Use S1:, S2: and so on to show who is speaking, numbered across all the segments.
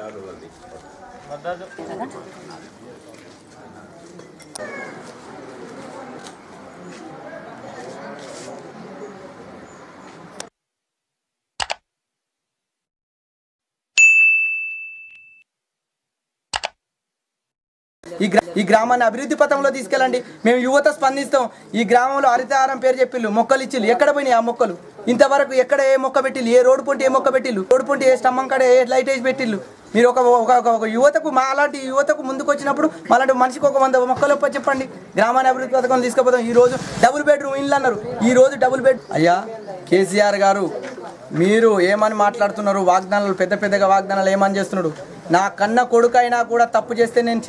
S1: ఈ గ్రామాన్ని అభివృద్ధి పథంలో తీసుకెళ్ళండి. మేము యువత స్పందిస్తాం. ఈ గ్రామంలో హరితహారం పేరు చెప్పిళ్ళు, మొక్కలు ఇచ్చిళ్ళు, ఎక్కడ పోయినాయి ఆ మొక్కలు? ఇంతవరకు ఎక్కడ ఏ మొక్క పెట్టిళ్ళు, ఏ రోడ్డు పొంటి ఏ మొక్క పెట్టిళ్ళు, రోడ్డు పొంటి ఏ స్తంభం కాడ ఏ లైట్ వేసి పెట్టిళ్ళు? మీరు ఒక యువతకు మా అలాంటి యువతకు ముందుకు వచ్చినప్పుడు అలాంటి మనిషికి ఒక 100 మొక్కలు చెప్పండి. గ్రామాన్ని అభివృద్ధి పథకం తీసుకుపోతాం. ఈరోజు డబుల్ బెడ్రూమ్ ఇల్లు అన్నారు, ఈరోజు డబుల్ బెడ్. అయ్యా కేసీఆర్ గారు, మీరు ఏమని మాట్లాడుతున్నారు? వాగ్దానాలు పెద్దగా వాగ్దానాలు ఏమని చేస్తున్నాడు? నా కన్న కొడుకైనా కూడా తప్పు చేస్తే నేను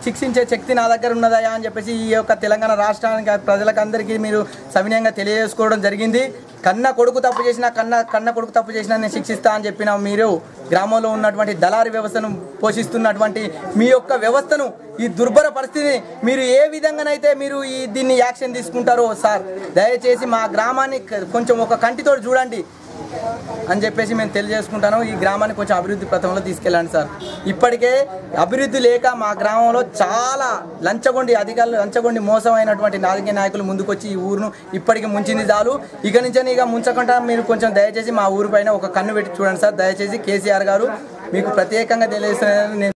S1: శిక్షించే శక్తి నా దగ్గర ఉన్నదయా అని చెప్పేసి ఈ యొక్క తెలంగాణ రాష్ట్రానికి ప్రజలకందరికీ మీరు సవినయంగా తెలియజేసుకోవడం జరిగింది. కన్న కొడుకు తప్పు చేసినా కన్న కొడుకు తప్పు చేసినా నేను శిక్షిస్తా అని చెప్పిన మీరు గ్రామంలో ఉన్నటువంటి దళారీ వ్యవస్థను పోషిస్తున్నటువంటి మీ యొక్క వ్యవస్థను, ఈ దుర్భర పరిస్థితిని మీరు ఏ విధంగానైతే మీరు దీన్ని యాక్షన్ తీసుకుంటారో సార్, దయచేసి మా గ్రామాన్ని కొంచెం ఒక కంటితో చూడండి అని చెప్పేసి మేము తెలియజేసుకుంటాను. ఈ గ్రామాన్ని కొంచెం అభివృద్ధి పథంలో తీసుకెళ్ళండి సార్. ఇప్పటికే అభివృద్ధి లేక మా గ్రామంలో చాలా లంచగొండి మోసమైనటువంటి రాజకీయ నాయకులు ముందుకొచ్చి ఈ ఊరును ఇప్పటికీ ముంచింది చాలు. ఇక నుంచి ముంచకుండా మీరు కొంచెం దయచేసి మా ఊరు పైన ఒక కన్ను పెట్టి చూడండి సార్. దయచేసి కేసీఆర్ గారు మీకు ప్రత్యేకంగా తెలియజేస్తున్నారు.